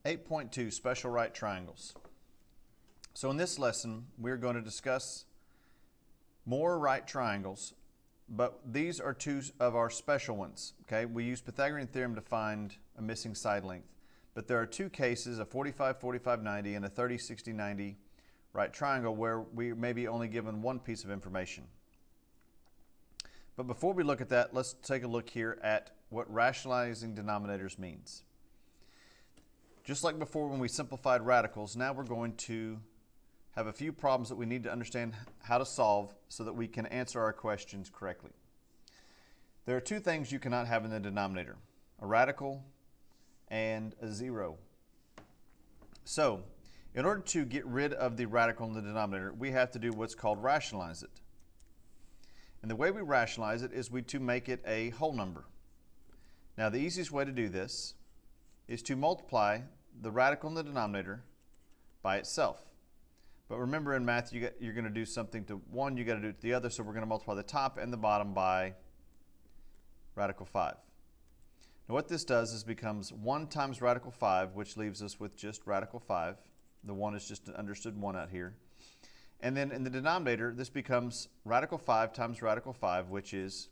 8.2 Special Right Triangles. So in this lesson, we're going to discuss more right triangles, but these are two of our special ones. Okay, we use Pythagorean theorem to find a missing side length, but there are two cases, a 45-45-90 and a 30-60-90 right triangle, where we may be only given one piece of information. But before we look at that, let's take a look here at what rationalizing denominators means. Just like before when we simplified radicals, now we're going to have a few problems that we need to understand how to solve so that we can answer our questions correctly. There are two things you cannot have in the denominator: a radical and a zero. So, in order to get rid of the radical in the denominator, we have to do what's called rationalize it. And the way we rationalize it is to make it a whole number. Now, the easiest way to do this is to multiply the radical in the denominator by itself. But remember, in math, you're going to do something to one, you got to do it to the other, so we're going to multiply the top and the bottom by radical 5. Now what this does is becomes 1 times radical 5, which leaves us with just radical 5. The 1 is just an understood 1 out here. And then in the denominator, this becomes radical 5 times radical 5, which is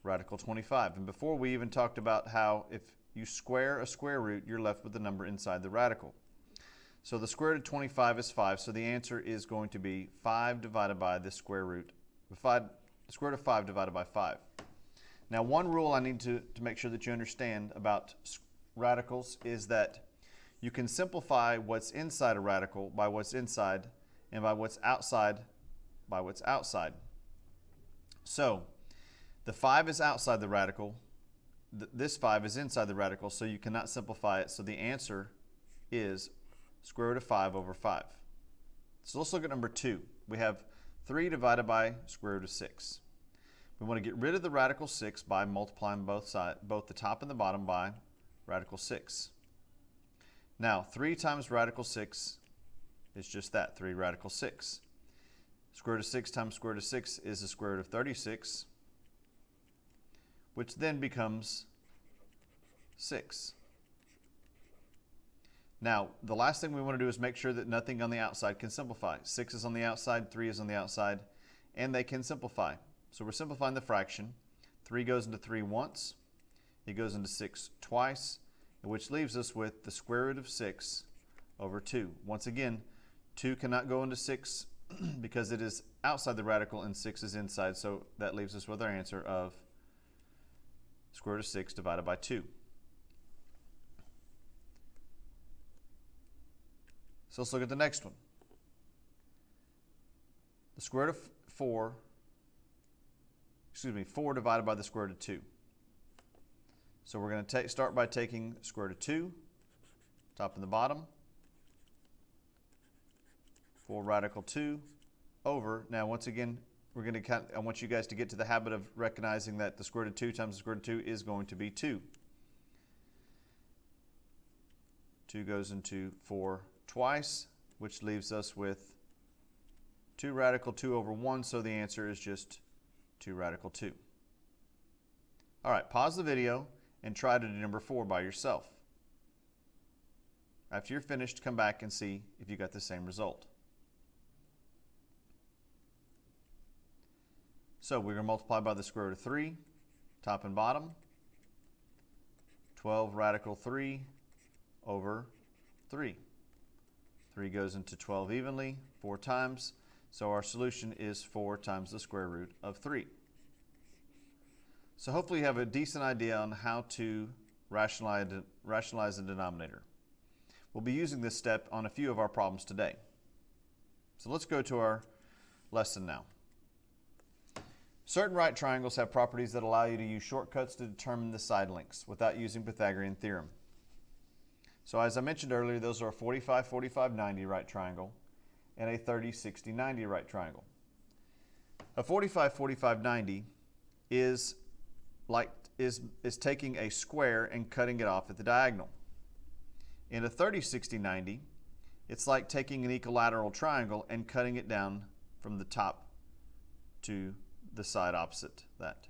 radical 25. And before, we even talked about how if you square a square root, you're left with the number inside the radical. So the square root of 25 is 5, so the answer is going to be 5 divided by the square root, the square root of 5 divided by 5. Now, one rule I need to make sure that you understand about radicals is that you can simplify what's inside a radical by what's inside, and by what's outside by what's outside. So the 5 is outside the radical, this 5 is inside the radical, so you cannot simplify it. So the answer is square root of 5 over 5. So let's look at number 2. We have 3 divided by square root of 6. We want to get rid of the radical 6 by multiplying both the top and the bottom by radical 6. Now, 3 times radical 6 is just that, 3 radical 6. Square root of 6 times square root of 6 is the square root of 36, which then becomes 6. Now, the last thing we want to do is make sure that nothing on the outside can simplify. 6 is on the outside, 3 is on the outside, and they can simplify. So we're simplifying the fraction. 3 goes into 3 once, it goes into 6 twice, which leaves us with the square root of 6 over 2. Once again, 2 cannot go into 6 because it is outside the radical and 6 is inside, so that leaves us with our answer of square root of 6 divided by 2. So let's look at the next one. The square root of 4 divided by the square root of 2. So we're going to start by taking square root of 2, top and the bottom, 4 radical 2 over. Now once again, I want you guys to get to the habit of recognizing that the square root of 2 times the square root of 2 is going to be 2. 2 goes into 4 twice, which leaves us with 2 radical 2 over 1, so the answer is just 2 radical 2. All right, pause the video and try to do number 4 by yourself. After you're finished, come back and see if you got the same result. So we're going to multiply by the square root of 3, top and bottom, 12 radical 3 over 3. 3 goes into 12 evenly 4 times, so our solution is 4 times the square root of 3. So hopefully you have a decent idea on how to rationalize the denominator. We'll be using this step on a few of our problems today. So let's go to our lesson now. Certain right triangles have properties that allow you to use shortcuts to determine the side lengths without using Pythagorean theorem. So as I mentioned earlier, those are a 45-45-90 right triangle and a 30-60-90 right triangle. A 45-45-90 is taking a square and cutting it off at the diagonal. In a 30-60-90, it's like taking an equilateral triangle and cutting it down from the top to the side opposite that.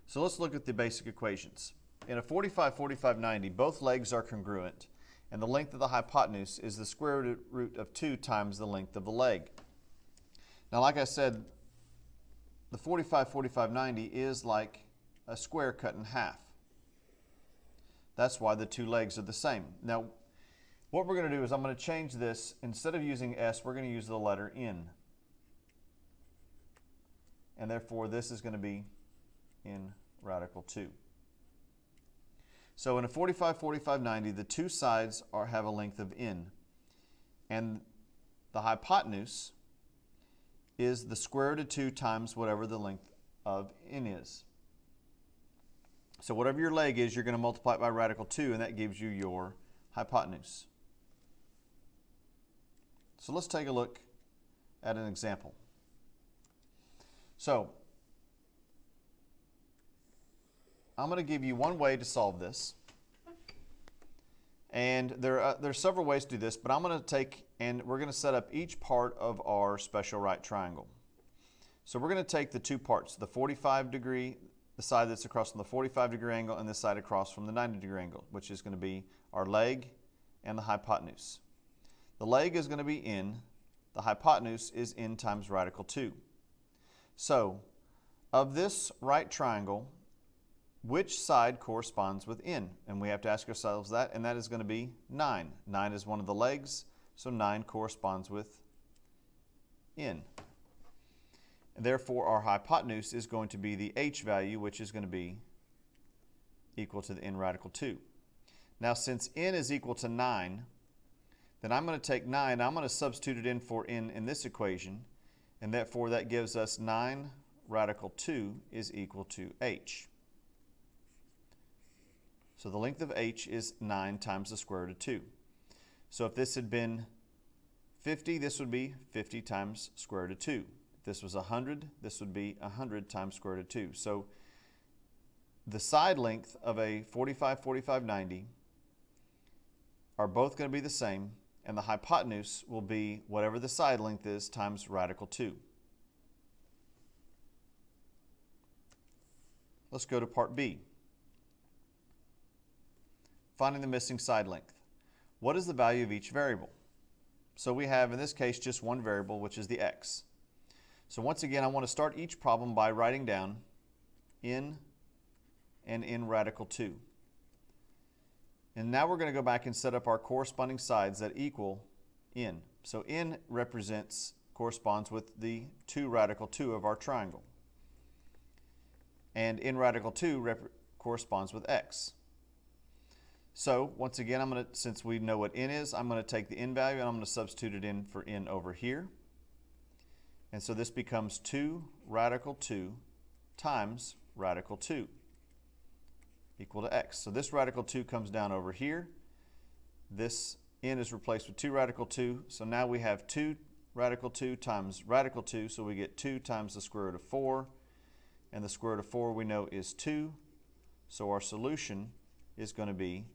So let's look at the basic equations. in a 45-45-90, both legs are congruent, and the length of the hypotenuse is the square root of 2 times the length of the leg. Now, like I said, the 45-45-90 is like a square cut in half. That's why the two legs are the same. Now, what we're going to do is I'm going to change this. Instead of using S, we're going to use the letter N. And therefore, this is going to be N radical 2. So in a 45-45-90, the two sides have a length of N. And the hypotenuse is the square root of 2 times whatever the length of N is. So whatever your leg is, you're going to multiply it by radical 2, and that gives you your hypotenuse. So let's take a look at an example. So I'm going to give you one way to solve this. And there are several ways to do this, but I'm going to take, and we're going to set up each part of our special right triangle. So we're going to take the two parts, the 45 degree, the side that's across from the 45-degree angle, and this side across from the 90-degree angle, which is going to be our leg and the hypotenuse. The leg is going to be N. The hypotenuse is N times radical 2. So, of this right triangle, which side corresponds with N? And we have to ask ourselves that, and that is going to be 9. 9 is one of the legs, so 9 corresponds with N. And therefore, our hypotenuse is going to be the H value, which is going to be equal to the N radical 2. Now, since N is equal to 9, then I'm going to take 9, I'm going to substitute it in for N in this equation, and therefore that gives us 9 radical 2 is equal to H. So the length of H is 9 times the square root of 2. So if this had been 50, this would be 50 times square root of 2. If this was 100, this would be 100 times square root of 2. So the side length of a 45-45-90 are both going to be the same, and the hypotenuse will be whatever the side length is times radical 2. Let's go to part B. Finding the missing side length. What is the value of each variable? So we have, in this case, just one variable, which is the x. So once again, I want to start each problem by writing down N and N radical 2. And now we're going to go back and set up our corresponding sides that equal N. So N corresponds with the 2 radical 2 of our triangle. And N radical 2 corresponds with x. So once again, since we know what N is, I'm going to take the N value and I'm going to substitute it in for N over here. And so this becomes 2 radical 2 times radical 2 equal to x. So this radical 2 comes down over here. This N is replaced with 2 radical 2. So now we have 2 radical 2 times radical 2. So we get 2 times the square root of 4. And the square root of 4 we know is 2. So our solution is going to be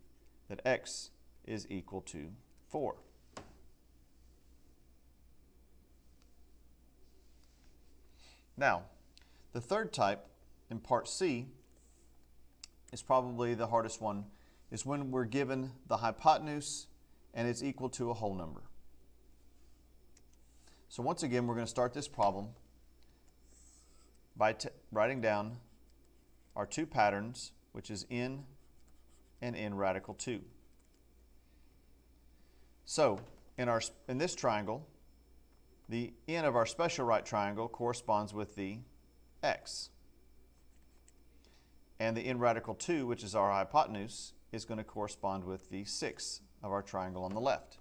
that x is equal to 4. Now, the third type in part C is probably the hardest one, is when we're given the hypotenuse and it's equal to a whole number. So once again, we're going to start this problem by writing down our two patterns, which is N and N radical 2. So in this triangle, the N of our special right triangle corresponds with the x. And the N radical 2, which is our hypotenuse, is going to correspond with the 6 of our triangle on the left.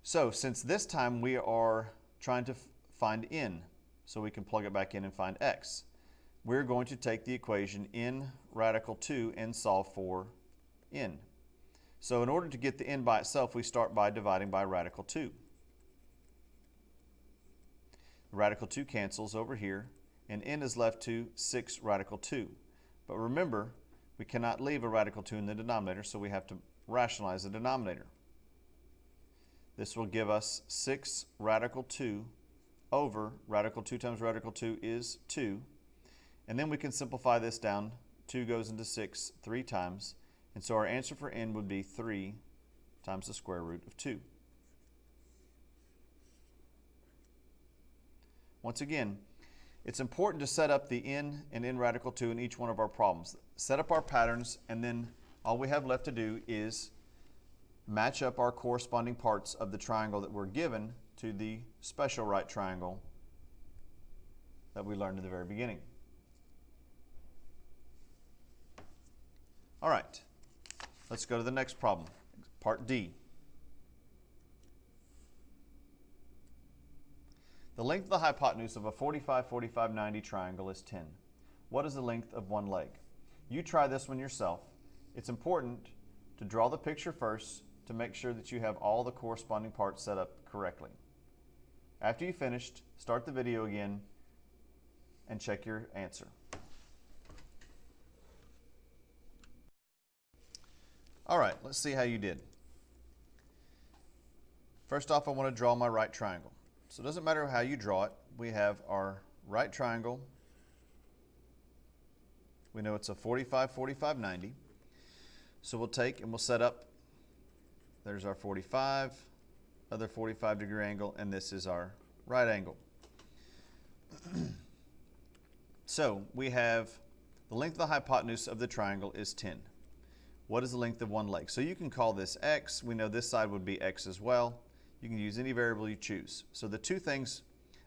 So since this time we are trying to find N, so we can plug it back in and find x, we're going to take the equation N radical 2 and solve for N. So in order to get the N by itself, we start by dividing by radical 2. The radical 2 cancels over here, and N is left to 6 radical 2. But remember, we cannot leave a radical 2 in the denominator, so we have to rationalize the denominator. This will give us 6 radical 2 over radical 2 times radical 2 is 2. And then we can simplify this down 2 goes into 6 3 times, and so our answer for n would be 3 times the square root of 2. Once again, it's important to set up the n and n radical 2 in each one of our problems. Set up our patterns, and then all we have left to do is match up our corresponding parts of the triangle that we're given to the special right triangle that we learned in the very beginning. All right, let's go to the next problem, part D. The length of the hypotenuse of a 45, 45, 90 triangle is 10. What is the length of one leg? You try this one yourself. It's important to draw the picture first to make sure that you have all the corresponding parts set up correctly. After you've finished, start the video again and check your answer. All right, let's see how you did. First off, I want to draw my right triangle. So it doesn't matter how you draw it. We have our right triangle. We know it's a 45, 45, 90. So we'll take and we'll set up, there's our 45, other 45-degree angle, and this is our right angle. So we have the length of the hypotenuse of the triangle is 10. What is the length of one leg? So you can call this x. We know this side would be x as well. You can use any variable you choose. So the two things,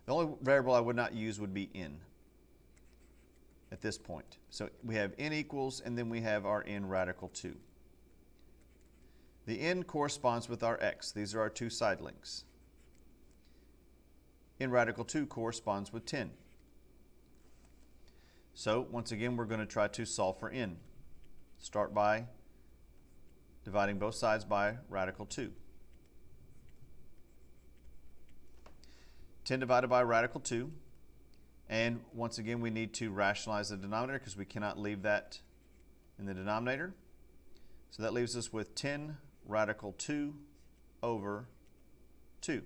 the only variable I would not use would be n at this point. So we have n equals, and then we have our n radical 2. The n corresponds with our x. These are our two side lengths. N radical 2 corresponds with 10. So once again, we're going to try to solve for n. Start by dividing both sides by radical 2. 10 divided by radical 2. And once again, we need to rationalize the denominator because we cannot leave that in the denominator. So that leaves us with 10 radical 2 over 2.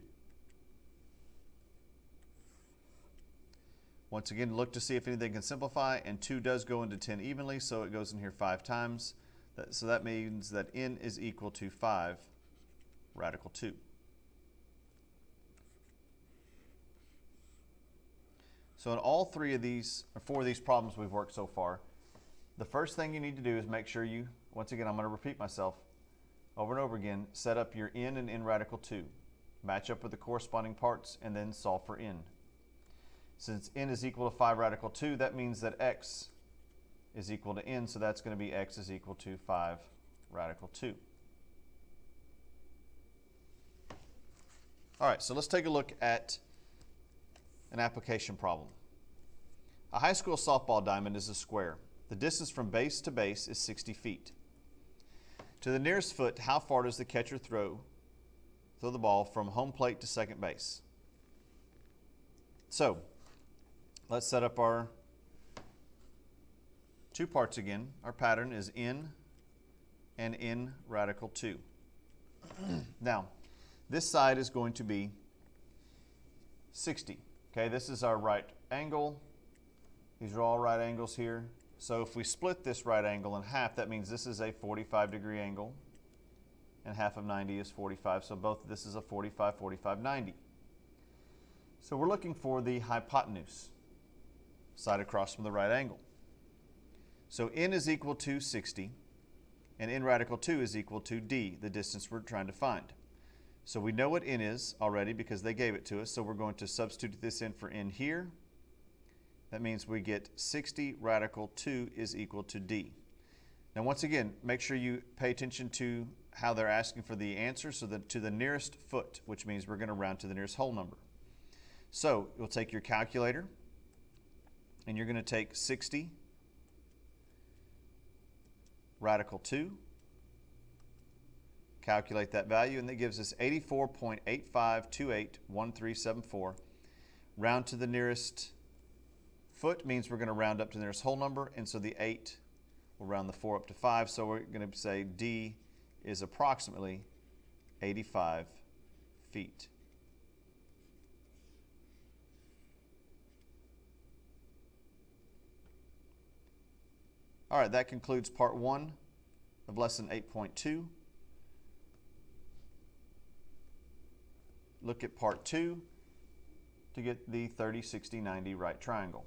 Once again, look to see if anything can simplify, and 2 does go into 10 evenly, so it goes in here 5 times. So that means that n is equal to 5 radical 2. So in all three of these, or four of these problems we've worked so far, the first thing you need to do is make sure you, once again, I'm going to repeat myself over and over again, set up your n and n radical 2. Match up with the corresponding parts, and then solve for n. Since n is equal to 5 radical 2, that means that x is equal to n, so that's going to be x is equal to 5 radical 2. All right, so let's take a look at an application problem. A high school softball diamond is a square. The distance from base to base is 60 feet. To the nearest foot, how far does the catcher throw the ball from home plate to second base? So let's set up our two parts again. Our pattern is n and n radical 2. Now, this side is going to be 60. Okay, this is our right angle. These are all right angles here. So if we split this right angle in half, that means this is a 45-degree angle, and half of 90 is 45. So both of this is a 45, 45, 90. So we're looking for the hypotenuse, side across from the right angle. So n is equal to 60, and n radical 2 is equal to d, the distance we're trying to find. So we know what n is already because they gave it to us, so we're going to substitute this in for n here. That means we get 60 radical 2 is equal to d. Now once again, make sure you pay attention to how they're asking for the answer, so that to the nearest foot, which means we're going to round to the nearest whole number. So you'll take your calculator, and you're going to take 60 radical 2, calculate that value, and that gives us 84.85281374. Round to the nearest foot means we're going to round up to the nearest whole number, and so the 8 will round the 4 up to 5, so we're going to say D is approximately 85 feet. All right, that concludes part 1 of lesson 8.2. Look at part 2 to get the 30, 60, 90 right triangle.